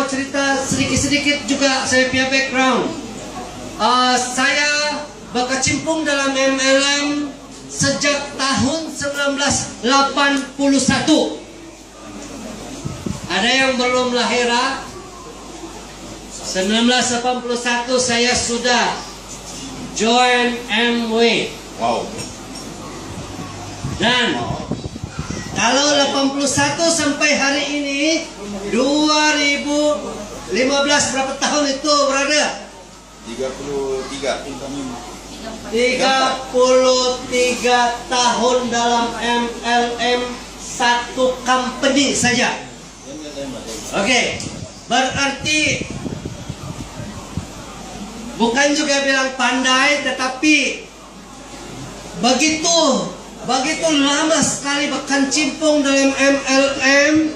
cerita sedikit-sedikit juga saya punya background. Saya berkecimpung dalam MLM sejak tahun 1981. Ada yang belum lahir? 1981 saya sudah join MW. Wow. Dan kalau 81 sampai hari ini 2015 berapa tahun itu berada? 33 tahun dalam MLM satu company saja. Oke, berarti bukan juga bilang pandai, tetapi begitu lama sekali berkecimpung dalam MLM.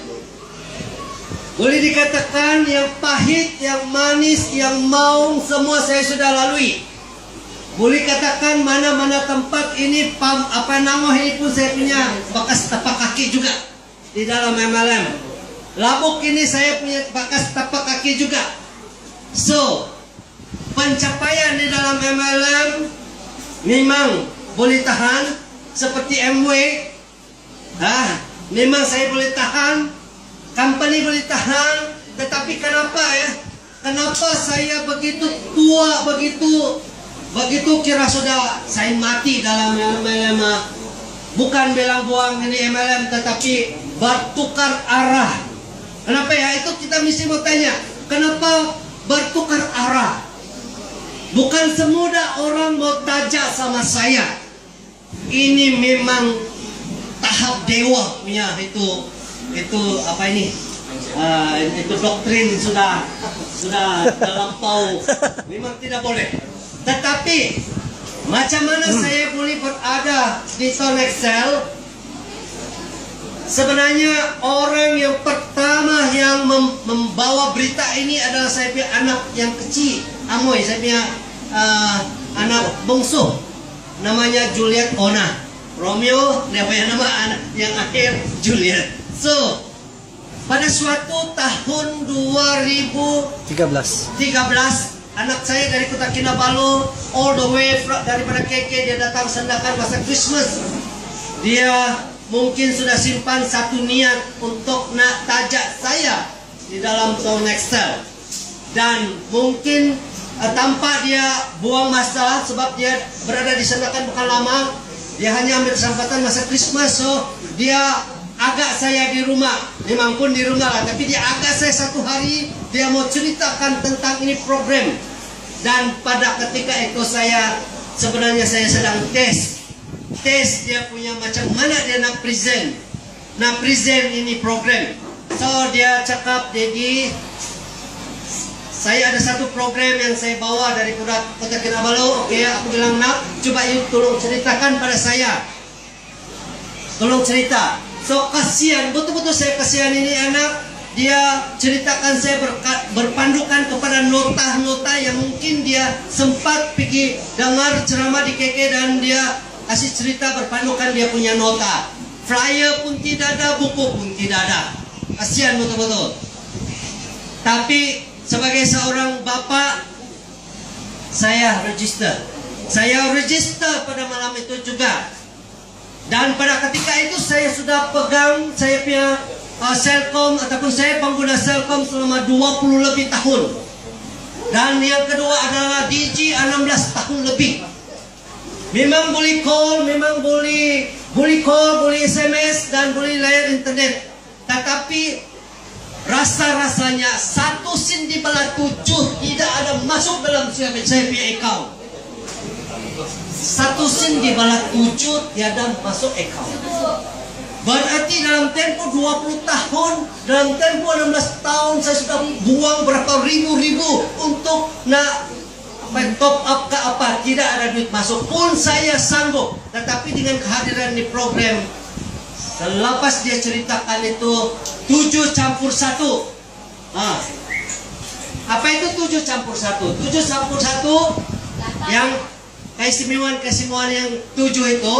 Boleh dikatakan yang pahit, yang manis, yang maung, semua saya sudah lalui. Boleh katakan mana-mana tempat ini nama ini pun saya punya bekas tapak kaki juga di dalam MLM. Labuk ini saya punya bekas tapak kaki juga. So, pencapaian di dalam MLM memang boleh tahan seperti MW. Memang saya boleh tahan, company boleh tahan, tetapi kenapa kenapa saya begitu tua, begitu kira sudah saya mati dalam MLM. Bukan bilang buang ini MLM, tetapi bertukar arah. Kenapa itu kita mesti bertanya, kenapa bertukar arah? Bukan semudah orang mau tajak sama saya. Ini memang tahap dewa punya itu apa ini? Itu doktrin sudah terlampau. Memang tidak boleh. Tetapi macam mana saya boleh berada di Tone Excel? Sebenarnya orang yang pertama yang membawa berita ini adalah saya punya anak yang kecil, Amoy, saya punya anak bungsu, namanya Juliet Ona. Romeo, dia punya nama anak yang akhir Juliet. So, pada suatu tahun 2013, anak saya dari Kota Kinabalu, all the way daripada KK, dia datang sendakan masa Christmas. Dia mungkin sudah simpan satu niat untuk nak tajak saya di dalam Tone Excel. Dan mungkin tanpa dia buang masa, sebab dia berada di sendakan bukan lama, dia hanya ambil kesempatan masa Christmas. So, dia agak saya di rumah, memang pun di rumah lah, tapi dia agak saya satu hari, dia mau ceritakan tentang ini program. Dan pada ketika itu sebenarnya saya sedang tes dia punya macam mana dia nak present ini program. So dia cakap, Dedi, saya ada satu program yang saya bawa dari Kota Kinabalu. Oke, aku bilang, nak, coba you tolong ceritakan pada saya, tolong cerita. So kasihan, betul-betul saya kasihan ini anak. Dia ceritakan, saya berpandukan kepada nota-nota yang mungkin dia sempat pergi dengar ceramah di KK, dan dia kasih cerita berpandukan dia punya nota. Flyer pun tidak ada, buku pun tidak ada. Kasihan betul-betul. Tapi sebagai seorang bapak, saya register pada malam itu juga. Dan pada ketika itu saya sudah pegang saya punya Selcom, ataupun saya pengguna Selcom selama 20 lebih tahun. Dan yang kedua adalah DG 16 tahun lebih. Memang boleh call, boleh SMS, dan boleh layar internet. Tetapi rasa-rasanya 1 sen di bawah 7 tidak ada masuk dalam saya punya account. 1 sen di bawah 7 tiada masuk account. Berarti dalam tempo 20 tahun, dalam tempo 16 tahun, saya sudah buang berapa ribu untuk nak top up ke apa, tidak ada duit masuk pun saya sanggup. Tetapi dengan kehadiran di program, selepas dia ceritakan itu 7 campur 1. Apa itu 7 campur 1? 7 campur 1 yang keistimewaan yang 7 itu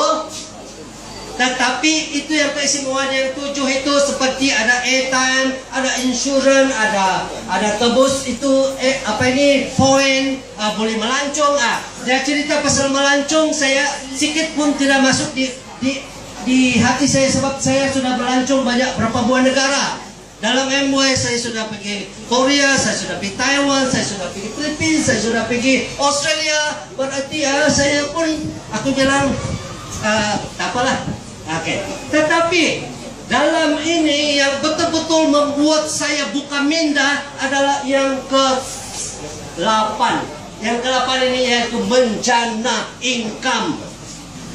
Tetapi itu yang keistimewaan yang 7 itu seperti ada airtime, ada insurans, ada tebus itu poin, boleh melancong. Dia cerita pasal melancong, saya sikit pun tidak masuk di hati saya sebab saya sudah melancong banyak berapa buah negara. Dalam MY saya sudah pergi Korea, saya sudah pergi Taiwan, saya sudah pergi Philippines, saya sudah pergi Australia. Berarti saya pun aku bilang tak apalah. Oke. Tetapi dalam ini yang betul-betul membuat saya buka minda adalah yang ke-8. Yang ke-8 ini yaitu bencana income.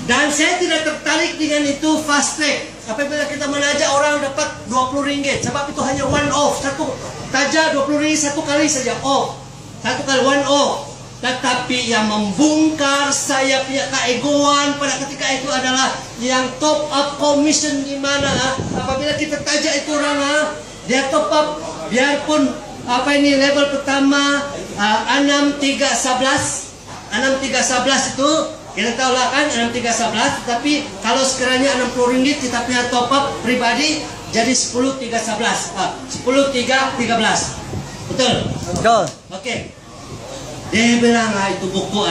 Dan saya tidak tertarik dengan itu fast track. Apabila kita mengajak orang dapat RM20, sebab itu hanya one off. Satu tajak RM20 satu kali saja off. Satu kali one off. Tetapi yang membongkar saya punya keegoan pada ketika itu adalah yang top up commission, di mana apabila kita tajak itu orang dia top up biarpun level pertama 6311 itu kita tahu lah kan 6311, tapi kalau sekiranya RM60 kita punya top up pribadi jadi 10313. 10313. Betul? Betul. Oke. Dia bilang itu buku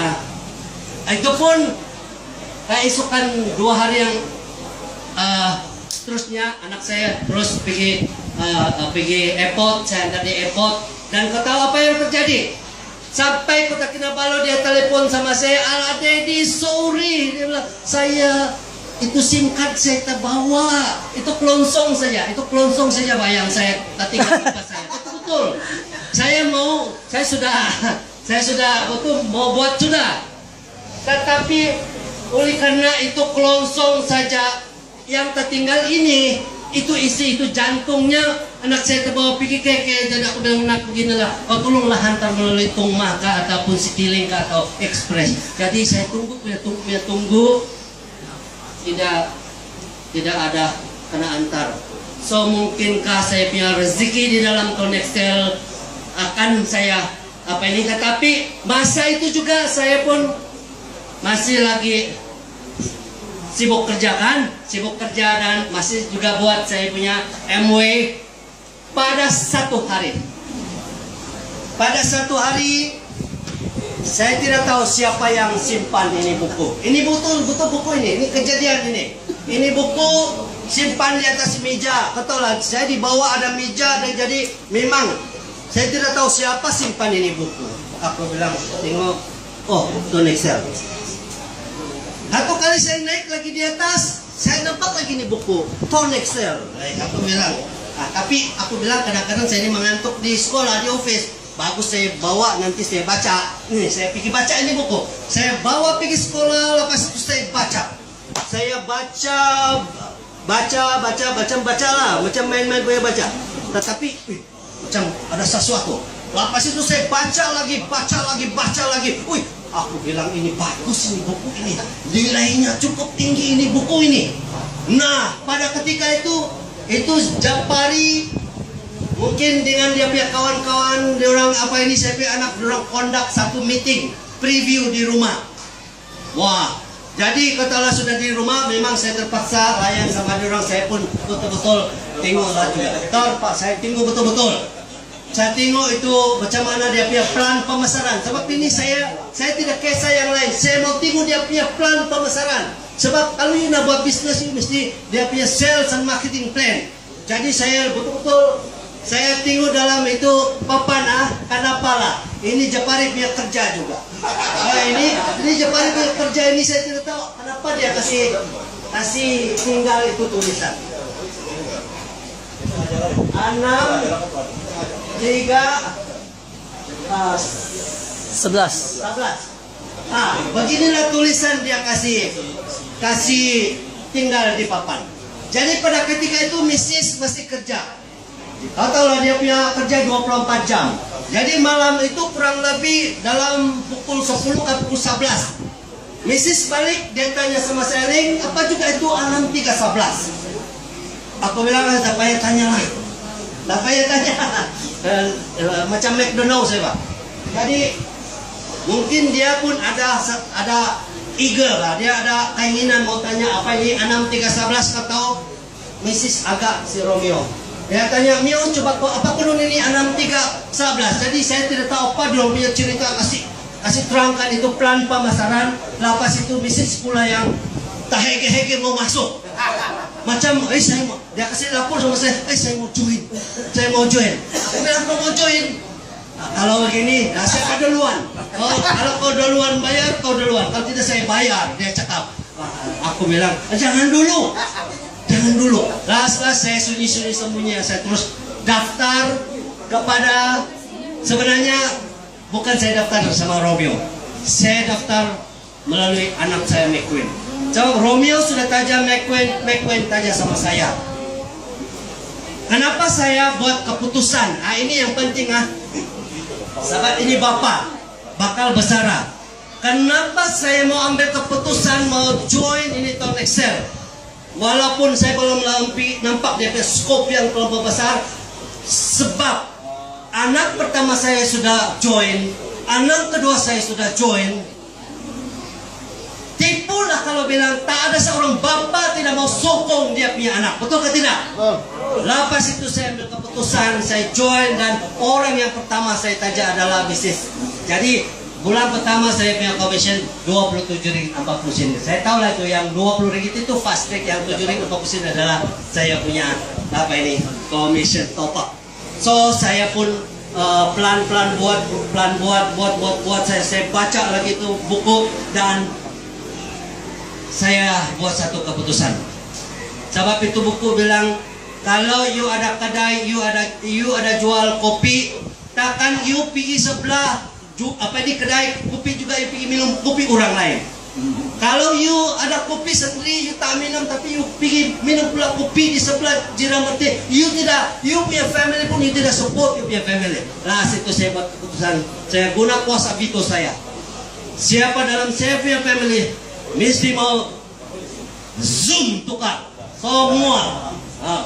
itu pun isukan 2 hari yang terusnya anak saya terus pergi airport, saya antar di airport, dan kau tahu apa yang terjadi? Sampai Kota Kinabalu dia telepon sama saya, Daddy sorry, dia bilang saya itu SIM card saya terbawa, itu kelonsong saja bayang saya tinggal lupa saya. Betul. Saya sudah betul mau buat sudah. Tetapi oleh karena itu kelonsong saja yang tertinggal ini, itu isi itu jantungnya anak saya terbawa pergi keke. Dan aku bilang nak beginilah, tolonglah hantar melalui Tungma kah ataupun Citylink kah atau Express. Jadi saya tunggu tidak ada kena antar. So mungkinkah saya punya rezeki di dalam Connextel akan saya tetapi masa itu juga saya pun masih lagi sibuk kerja dan masih juga buat saya punya MW. Pada satu hari saya tidak tahu siapa yang simpan ini buku. Ini betul buku ini kejadian ini. Ini buku simpan di atas meja. Kebetulan saya di bawah ada meja, dan jadi memang saya tidak tahu siapa simpan ini buku. Aku bilang tengok, Connextel. Satu kali saya naik lagi di atas, saya nampak lagi ini buku Connextel. Aku bilang, tapi aku bilang kadang-kadang saya ini mengantuk di sekolah, di office. Bagus saya bawa, nanti saya baca. Ini saya pergi baca ini buku. Saya bawa pergi sekolah, lepas itu saya baca. Saya baca lah, macam main-main boleh baca. Tetapi macam ada sesuatu. Lepas itu saya baca lagi. Aku bilang ini bagus ini buku ini. Nilainya cukup tinggi ini buku ini. Nah, pada ketika itu Japari mungkin dengan dia punya kawan-kawan, dia orang saya punya anak, dia orang conduct satu meeting preview di rumah. Wah, jadi katalah sudah di rumah, memang saya terpaksa layan sama dia orang. Saya pun betul-betul tengok lah juga. Pak, saya tengok betul-betul. Saya tengok itu macam mana dia punya plan pemasaran. Sebab ini saya tidak kisah yang lain. Saya mau tengok dia punya plan pemasaran. Sebab kalau you nak buat bisnes, you mesti dia punya sales and marketing plan. Jadi saya betul-betul saya tengok dalam itu papan kenapa lah. Ini Japari punya kerja juga. Ini Japari punya kerja ini, saya tidak tahu kenapa dia kasih tinggal itu tulisan 6, 3, 11. Beginilah tulisan dia kasih tinggal di papan. Jadi pada ketika itu Mrs. mesti kerja. Ataulah dia punya kerja 24 jam. Jadi malam itu kurang lebih dalam pukul 10 ke pukul 11. Mrs. balik, dia tanya sama saya, Ling, apa juga itu 6311? Aku bilang, tak payah tanya lah. Macam McDonald saya, Pak. Jadi mungkin dia pun ada eager lah. Dia ada keinginan mau tanya apa ini 6311 kata Mrs. Agak si Romeo. Dia tanya, Mio coba kau apa kunun ini 6311. Jadi saya tidak tahu apa dia punya cerita, kasih terangkan itu plan pemasaran. Lepas itu Mrs. pula yang tak hege-hege mau masuk. Macam, saya mau, dia kasih lapor sama saya, saya mau join. Aku bilang, kau mau join? Nah, kalau begini, saya kau duluan. Kalau kau duluan bayar, kau duluan. Kalau tidak saya bayar, dia cakap. Aku bilang, jangan dulu. Last saya sembunyi. Saya terus daftar kepada, sebenarnya bukan saya daftar sama Romeo. Saya daftar melalui anak saya McQueen. So, Romeo sudah tanya McQueen tanya sama saya. Kenapa saya buat keputusan? Ini yang penting sahabat, ini Bapak bakal besar. Kenapa saya mau ambil keputusan mau join ini Tone Excel? Walaupun saya belum nampak dia punya skop yang terlalu besar. Sebab anak pertama saya sudah join, anak kedua saya sudah join. Tipulah kalau bilang tak ada seorang bapa tidak mau sokong dia punya anak. Betul ke tidak? Lepas itu saya ambil keputusan, saya join, dan orang yang pertama saya tanya adalah bisnis. Jadi bulan pertama saya punya commission 27 ringgit 40 sen. Saya tahu lah itu yang 20 ringgit itu fast track, yang 7 ringgit 40 sen adalah saya punya commission top up. So saya pun pelan-pelan buat saya baca lagi itu buku, dan saya buat satu keputusan. Sebab itu buku bilang, kalau you ada kedai, you ada jual kopi, takkan you pergi sebelah di kedai kopi juga you pergi minum kopi orang lain. Kalau you ada kopi sendiri, you tak minum, tapi you pergi minum pula kopi di sebelah jiran berarti you punya family pun you tidak support you punya family. Lah situ saya buat keputusan, saya guna kuasa veto saya. Siapa dalam saya punya family mesti mau zoom tukar semua,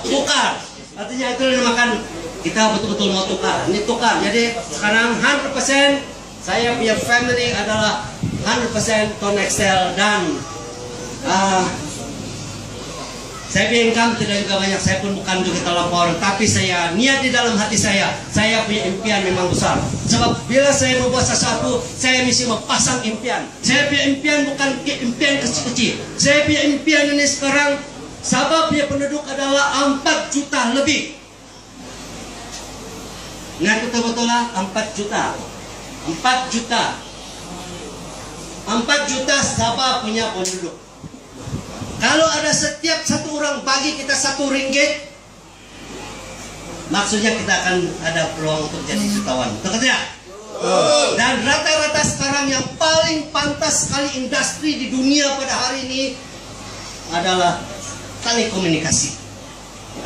tukar. Artinya itu dinamakan kita betul-betul mau tukar. Ini tukar. Jadi sekarang 100% saya punya family adalah 100% Tone Excel, dan saya punya income tidak juga banyak. Saya pun bukan juga terlalu, tapi saya niat di dalam hati saya punya impian memang besar. Sebab bila saya membuat sesuatu, saya mesti mempasang impian. Saya punya impian bukan impian kecil-kecil. Saya punya impian ini sekarang, sebab punya penduduk adalah 4 juta lebih. Ingat betul-betul lah, 4 juta. 4 juta Sabah punya penduduk. Kalau ada setiap satu orang bagi kita 1 ringgit, maksudnya kita akan ada peluang untuk jadi jutawan. Betul tidak? Dan rata-rata sekarang yang paling pantas sekali industri di dunia pada hari ini adalah telekomunikasi.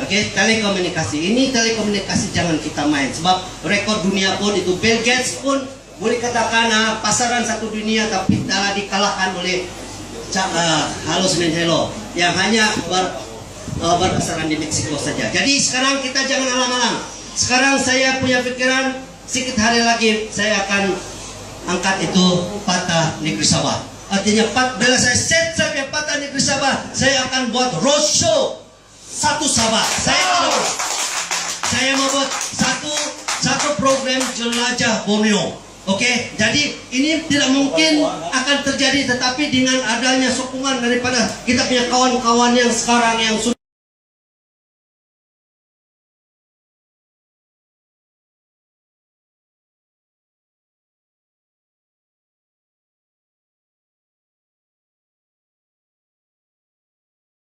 Oke, telekomunikasi. Ini telekomunikasi jangan kita main. Sebab rekor dunia pun itu, Bill Gates pun boleh katakan pasaran satu dunia, tapi telah dikalahkan oleh Halo Senin Hello yang hanya berpasaran di Meksiko saja. Jadi sekarang kita jangan alang-alang. Sekarang saya punya pikiran, sedikit hari lagi saya akan angkat itu Patah Negeri Sabah. Artinya bila saya set sampai Patah Negeri Sabah, saya akan buat roadshow satu Sabah. Saya mau buat satu program jelajah Borneo. Oke, jadi ini tidak mungkin akan terjadi, tetapi dengan adanya sokongan daripada kita punya kawan-kawan yang sekarang yang sudah